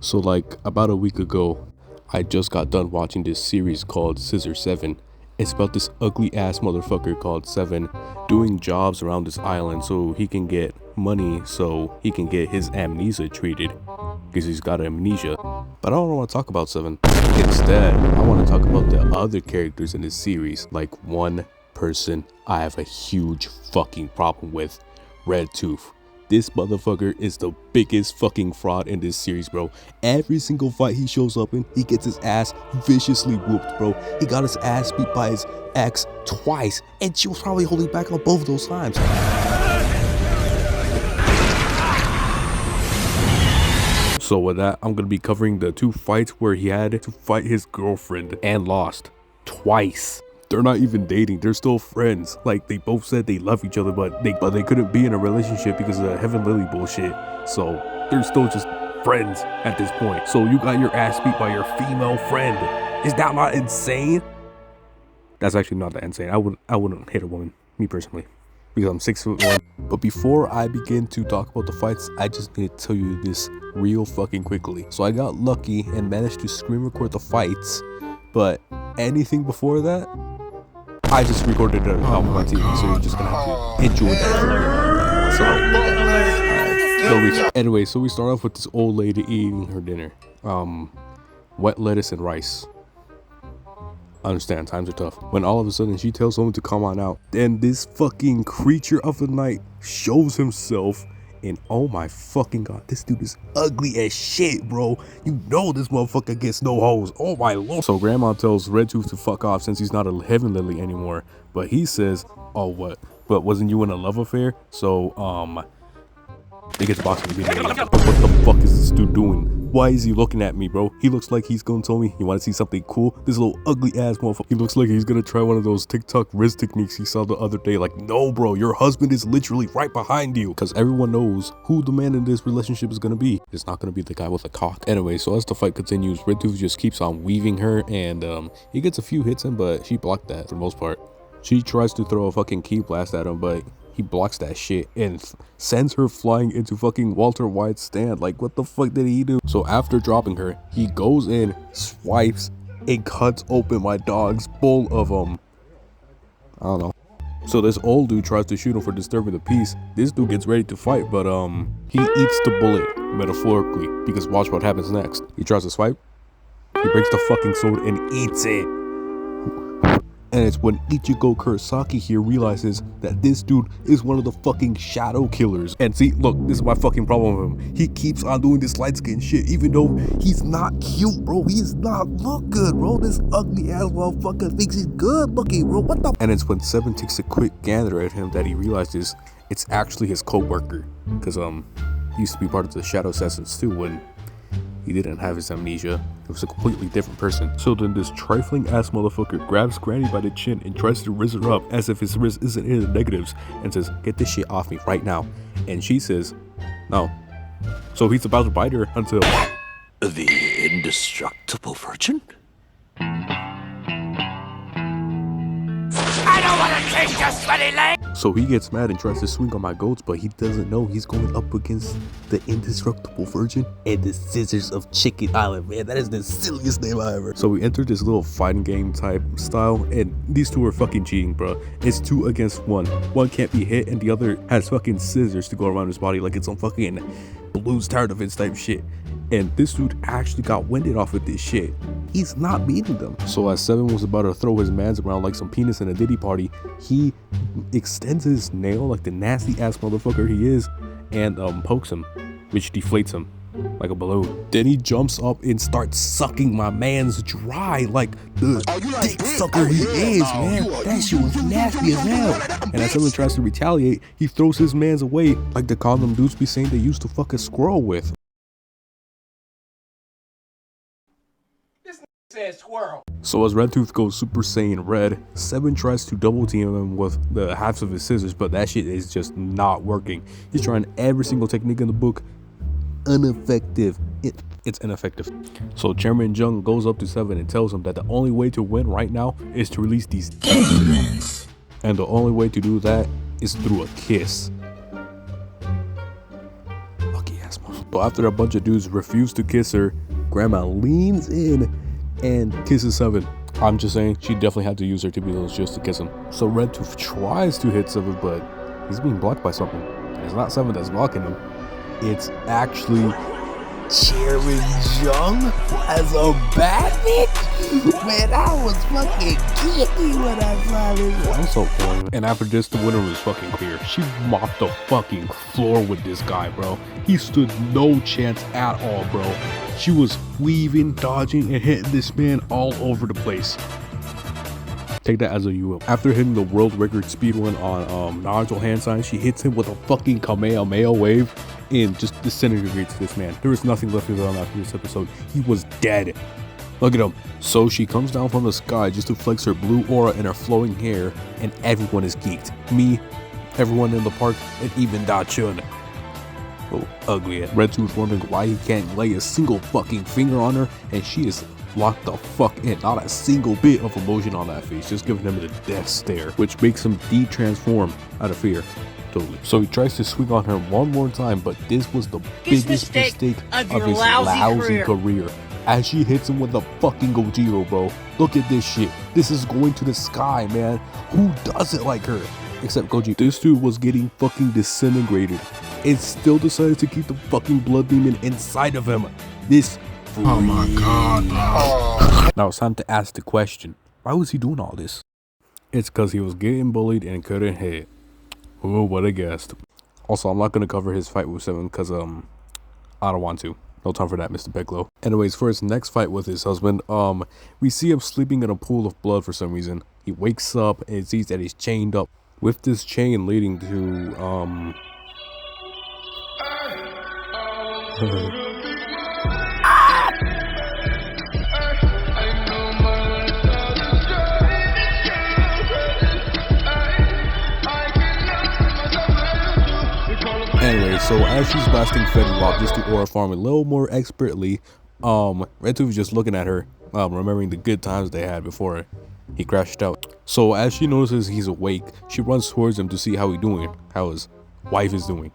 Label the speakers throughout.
Speaker 1: So like about a week ago, I just got done watching this series called Scissor 7. It's about this ugly ass motherfucker called Seven doing jobs around this island so he can get money so he can get his amnesia treated because he's got amnesia. But I don't want to talk about Seven. Instead, I want to talk about the other characters in this series. Like one person I have a huge fucking problem with, Redtooth. This motherfucker is the biggest fucking fraud in this series, bro. Every single fight he shows up in, he gets his ass viciously whooped, bro. He got his ass beat by his ex twice, and she was probably holding back on both of those times. So with that, I'm gonna be covering the two fights where he had to fight his girlfriend and lost twice. They're not even dating, they're still friends. Like, they both said they love each other, but they couldn't be in a relationship because of the Heaven Lily bullshit. So they're still just friends at this point. So you got your ass beat by your female friend. Is that not insane? That's actually not that insane. I wouldn't hit a woman, me personally, because I'm 6'1". But before I begin to talk about the fights, I just need to tell you this real fucking quickly. So I got lucky and managed to screen record the fights, but anything before that, I just recorded it on my TV, so you're just gonna have to enjoy that. Anyway, so we start off with this old lady eating her dinner. Wet lettuce and rice. I understand, times are tough. When all of a sudden she tells someone to come on out, then this fucking creature of the night shows himself. And oh my fucking god, this dude is ugly as shit, bro. You know this motherfucker gets no hoes. Oh my lord. So grandma tells Redtooth to fuck off since he's not a Heaven Lily anymore. But he says, oh what? But wasn't you in a love affair? So they get to boxing immediately. What the fuck is this dude doing? Why is he looking at me, bro? He looks like he's gonna tell me, you want to see something cool? This little ugly ass motherfucker. He looks like he's gonna try one of those TikTok wrist techniques he saw the other day. Like, no, bro, your husband is literally right behind you. Because everyone knows who the man in this relationship is gonna be. It's not gonna be the guy with a cock. Anyway, so as the fight continues, Redtooth just keeps on weaving her, and he gets a few hits in, but she blocked that for the most part. She tries to throw a fucking key blast at him, but he blocks that shit and sends her flying into fucking Walter White's stand. Like, what the fuck did he do? So after dropping her, he goes in, swipes, and cuts open my dog's bowl of I don't know. So this old dude tries to shoot him for disturbing the peace. This dude gets ready to fight, but he eats the bullet, metaphorically, because watch what happens next. He tries to swipe, he breaks the fucking sword and eats it. And it's when Ichigo Kurosaki here realizes that this dude is one of the fucking shadow killers. And see, look, this is my fucking problem with him. He keeps on doing this light skin shit, even though he's not cute, bro. He's not look good, bro. This ugly ass motherfucker thinks he's good looking, bro. What the? And it's when Seven takes a quick gander at him that he realizes it's actually his co-worker. Because he used to be part of the Shadow Assassins too when he didn't have his amnesia. It was a completely different person. So then this trifling ass motherfucker grabs Granny by the chin and tries to raise her up as if his wrist isn't in the negatives and says, get this shit off me right now. And she says, no. So he's about to bite her until
Speaker 2: the indestructible virgin? I don't want to taste your sweaty leg!
Speaker 1: So he gets mad and tries to swing on my goats, but he doesn't know he's going up against the indestructible virgin and the Scissors of Chicken Island. Man, that is the silliest name I ever. So we entered this little fighting game type style, and these two are fucking cheating, bro. It's 2 against 1. One can't be hit, and the other has fucking scissors to go around his body like it's some fucking Blues Tower Defense type shit. And this dude actually got winded off with this shit. He's not beating them. So as Seven was about to throw his mans around like some penis in a Diddy party, he extends his nail like the nasty ass motherfucker he is and pokes him, which deflates him like a balloon. Then he jumps up and starts sucking my man's dry like the dick sucker he is, man. That shit was nasty as hell. And as Seven tries to retaliate, he throws his mans away like the condom dudes be saying they used to fuck a squirrel with.
Speaker 3: Squirrel.
Speaker 1: So as Redtooth goes Super Saiyan Red, Seven tries to double team him with the halves of his scissors, but that shit is just not working. He's trying every single technique in the book. Ineffective. It's ineffective. So Chairman Jung goes up to Seven and tells him that the only way to win right now is to release these demons. And the only way to do that is through a kiss. Lucky ass motherfucker. But after a bunch of dudes refuse to kiss her, Grandma leans in and kisses Seven. I'm just saying, she definitely had to use her tibials just to kiss him. So Redtooth tries to hit Seven, but he's being blocked by something. It's not Seven that's blocking him. It's actually Sharon Jung as a bad bitch. Man, I was fucking geeky when I saw this. I'm so funny. And after this, the winner was fucking clear. She mopped the fucking floor with this guy, bro. He stood no chance at all, bro. She was weaving, dodging, and hitting this man all over the place. Take that as a you will. After hitting the world record speed run on Naruto hand sign, she hits him with a fucking Kamehameha wave and just disintegrates this man. There is nothing left of him after this episode. He was dead. Look at him. So she comes down from the sky just to flex her blue aura and her flowing hair, and everyone is geeked. Me, everyone in the park, and even Da-chun. Oh, ugly. Redtooth wondering why he can't lay a single fucking finger on her, and she is locked the fuck in. Not a single bit of emotion on that face, just giving him the death stare, which makes him de-transform out of fear. Totally. So he tries to swing on her one more time, but this was the biggest mistake of his lousy career. As she hits him with a fucking Gojiro, bro. Look at this shit. This is going to the sky, man. Who does it like her? Except Goji. This dude was getting fucking disintegrated and still decided to keep the fucking blood demon inside of him. This
Speaker 3: Oh my god, bro.
Speaker 1: Now it's time to ask the question. Why was he doing all this? It's because he was getting bullied and couldn't hit. Who would have guessed? Also, I'm not going to cover his fight with Seven because, I don't want to. No time for that, Mr. Becklow. Anyways, for his next fight with his husband, we see him sleeping in a pool of blood for some reason. He wakes up and sees that he's chained up with this chain leading to, Anyway, so as she's blasting Fetty Wap just to aura farm a little more expertly, Redtooth is just looking at her, remembering the good times they had before he crashed out. So as she notices he's awake, she runs towards him to see how he's doing, how his wife is doing.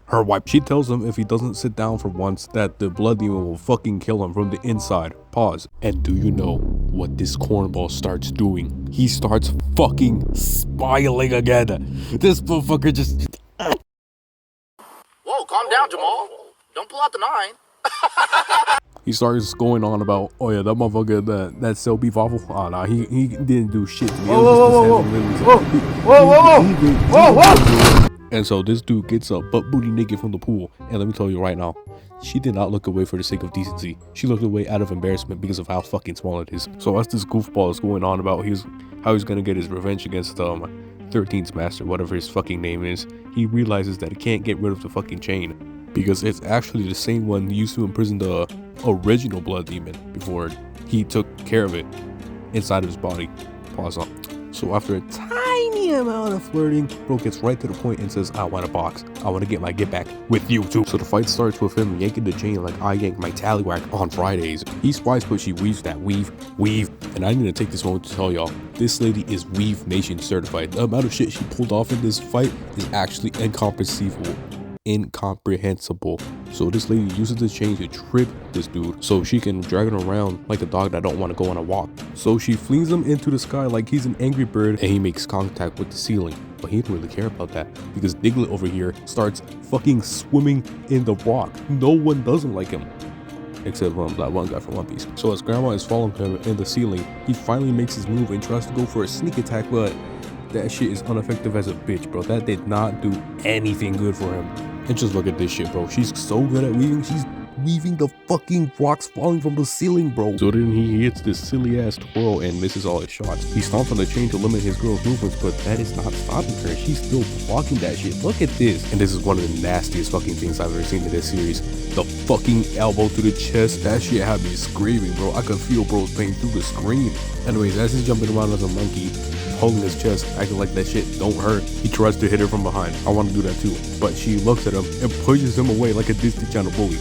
Speaker 1: Her wife. She tells him if he doesn't sit down for once, that the blood demon will fucking kill him from the inside. Pause. And do you know what this cornball starts doing? He starts fucking smiling again. This motherfucker just...
Speaker 4: Whoa, calm down, Jamal. Don't pull out the 9.
Speaker 1: He starts going on about, oh yeah, that motherfucker, that cell beef waffle. Oh nah, he didn't do shit to me. Whoa. And so this dude gets up butt booty naked from the pool. And let me tell you right now, she did not look away for the sake of decency. She looked away out of embarrassment because of how fucking small it is. So as this goofball is going on about how he's gonna get his revenge against 13's master, whatever his fucking name is, he realizes that he can't get rid of the fucking chain because it's actually the same one he used to imprison the original blood demon before he took care of it inside of his body. Pause on. So after a tiny amount of flirting, bro gets right to the point and says, I want a box. I want to get my get back with you too. So the fight starts with him yanking the chain like I yank my tallywhack on Fridays. He spies, but she weaves that weave. And I need to take this moment to tell y'all, this lady is Weave Nation certified. The amount of shit she pulled off in this fight is actually incomprehensible. So this lady uses the chain to trip this dude so she can drag him around like a dog that don't want to go on a walk. So she flings him into the sky like he's an angry bird, and he makes contact with the ceiling. But he didn't really care about that because Diglett over here starts fucking swimming in the rock. No one doesn't like him except that one guy from One Piece. So as Grandma is following him in the ceiling, he finally makes his move and tries to go for a sneak attack, but that shit is ineffective as a bitch, bro. That did not do anything good for him. And just look at this shit, bro. She's so good at weaving. She's weaving the fucking rocks falling from the ceiling, bro. So then he hits this silly ass twirl and misses all his shots. He stomps on the chain to limit his girl's movements, but that is not stopping her. She's still blocking that shit. Look at this. And this is one of the nastiest fucking things I've ever seen in this series. The fucking elbow to the chest. That shit had me screaming, bro. I could feel bro's pain through the screen. Anyways, as he's jumping around as a monkey, holding his chest, acting like that shit don't hurt, he tries to hit her from behind. I want to do that too, but she looks at him and pushes him away like a Disney Channel bully.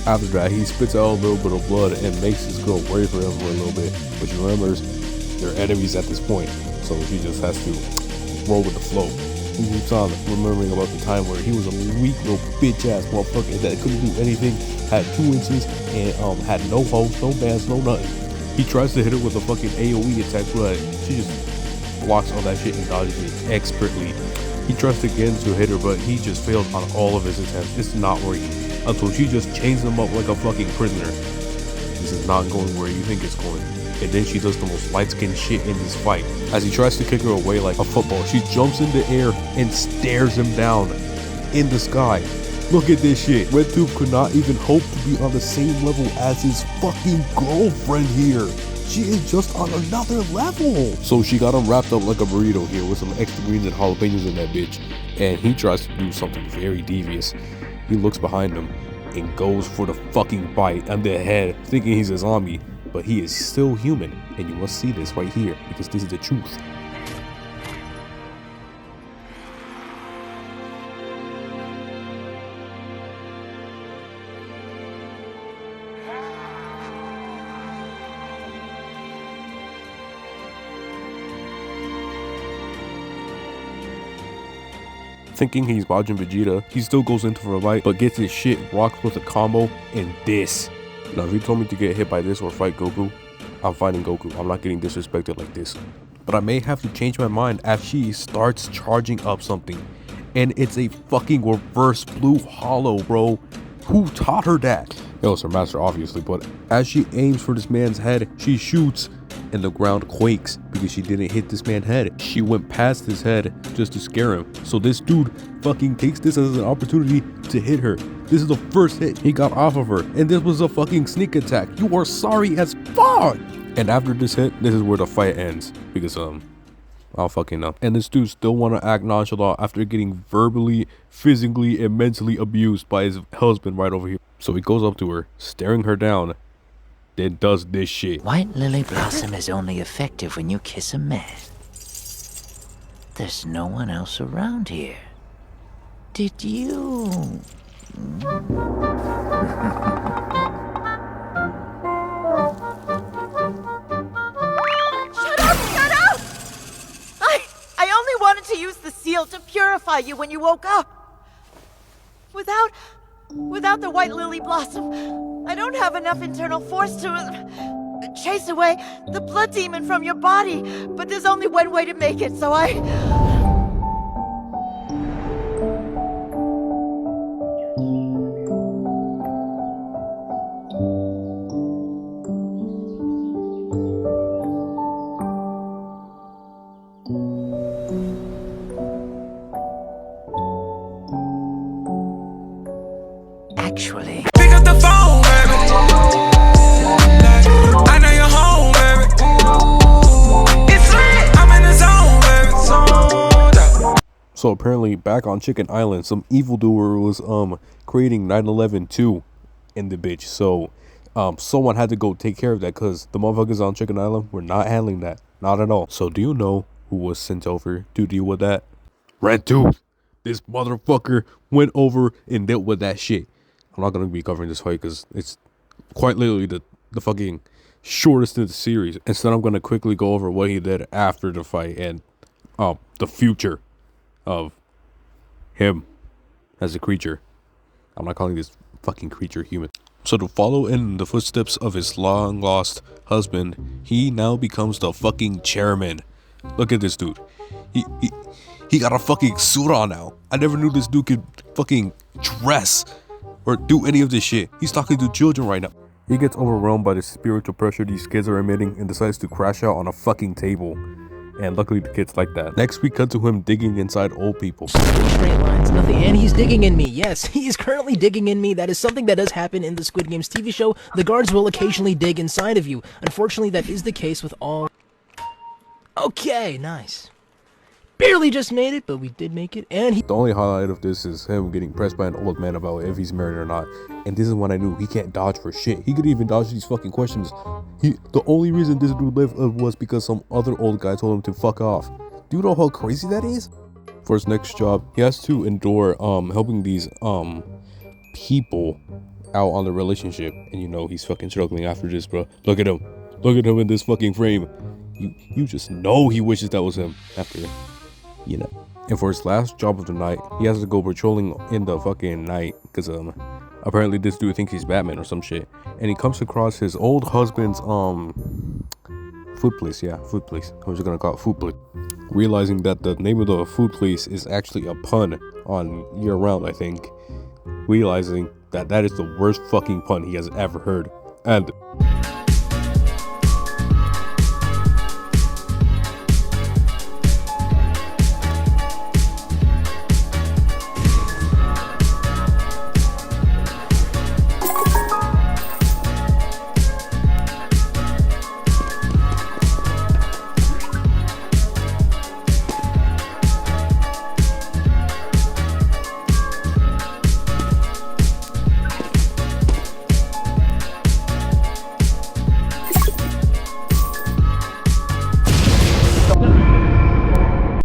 Speaker 1: After that, he spits out a little bit of blood and makes his girl worry for him for a little bit, but she remembers they're enemies at this point, so she just has to roll with the flow. He keeps on remembering about the time where he was a weak little bitch ass motherfucker that couldn't do anything, had 2 inches, and had no hoes, no bands, no nothing. He tries to hit her with a fucking AoE attack, but she just blocks all that shit and dodges it expertly. He tries again to hit her, but he just fails on all of his attempts. It's not working until she just chains him up like a fucking prisoner. This is not going where you think it's going. And then she does the most light-skinned shit in this fight. As he tries to kick her away like a football, she jumps in the air and stares him down in the sky. Look at this shit. Redtooth could not even hope to be on the same level as his fucking girlfriend here. She is just on another level. So she got him wrapped up like a burrito here with some extra greens and jalapenos in that bitch. And he tries to do something very devious. He looks behind him and goes for the fucking bite on the head, thinking he's a zombie. But he is still human, and you must see this right here, because this is the truth. Thinking he's Majin Vegeta, he still goes into for a bite, but gets his shit rocked with a combo and this. Now, if you told me to get hit by this or fight Goku, I'm fighting Goku. I'm not getting disrespected like this. But I may have to change my mind as she starts charging up something. And it's a fucking reverse blue hollow, bro. Who taught her that? It was her master, obviously, but as she aims for this man's head, she shoots and the ground quakes because she didn't hit this man's head. She went past his head just to scare him. So this dude fucking takes this as an opportunity to hit her. This is the first hit he got off of her, and this was a fucking sneak attack. You are sorry as fuck. And after this hit, this is where the fight ends because I don't fucking know. And this dude still want to act nonchalant after getting verbally, physically, and mentally abused by his husband right over here. So he goes up to her, staring her down, then does this shit.
Speaker 5: White lily blossom is only effective when you kiss a man. There's no one else around here. Did you?
Speaker 6: I only wanted to use the seal to purify you when you woke up. Without the white lily blossom, I don't have enough internal force to chase away the blood demon from your body. But there's only one way to make it, so
Speaker 5: Actually,
Speaker 7: pick up the phone, baby. I know you're home, baby. It's lit. I'm in the zone, baby.
Speaker 1: So apparently back on Chicken Island, some evildoer was creating 9/11-2 in the bitch. So someone had to go take care of that because the motherfuckers on Chicken Island were not handling that. Not at all. So do you know who was sent over to deal with that? Redtooth. This motherfucker went over and dealt with that shit. I'm not going to be covering this fight because it's quite literally the fucking shortest in the series. Instead, I'm going to quickly go over what he did after the fight and the future of him as a creature. I'm not calling this fucking creature human. So to follow in the footsteps of his long lost husband, he now becomes the fucking chairman. Look at this dude. He got a fucking suit on now. I never knew this dude could fucking dress or do any of this shit. He's talking to children right now. He gets overwhelmed by the spiritual pressure these kids are emitting and decides to crash out on a fucking table. And luckily the kids like that. Next we cut to him digging inside old people.
Speaker 8: Straight lines, nothing, and he's digging in me. Yes, he is currently digging in me. That is something that does happen in the Squid Games TV show. The guards will occasionally dig inside of you. Unfortunately, that is the case with all... Okay, nice. Barely just made it, but we did make it, and
Speaker 1: The only highlight of this is him getting pressed by an old man about if he's married or not. And this is when I knew he can't dodge for shit. He could even dodge these fucking questions. The only reason this dude lived was because some other old guy told him to fuck off. Do you know how crazy that is? For his next job, he has to endure helping these people out on the relationship. And you know he's fucking struggling after this, bro. Look at him. Look at him in this fucking frame. You just know he wishes that was him after, you know. And for his last job of the night, he has to go patrolling in the fucking night because apparently this dude thinks he's Batman or some shit. And he comes across his old husband's food place. Yeah, food place. I was just gonna call it food place. Realizing that the name of the food place is actually a pun on year round, I think. Realizing that that is the worst fucking pun he has ever heard. And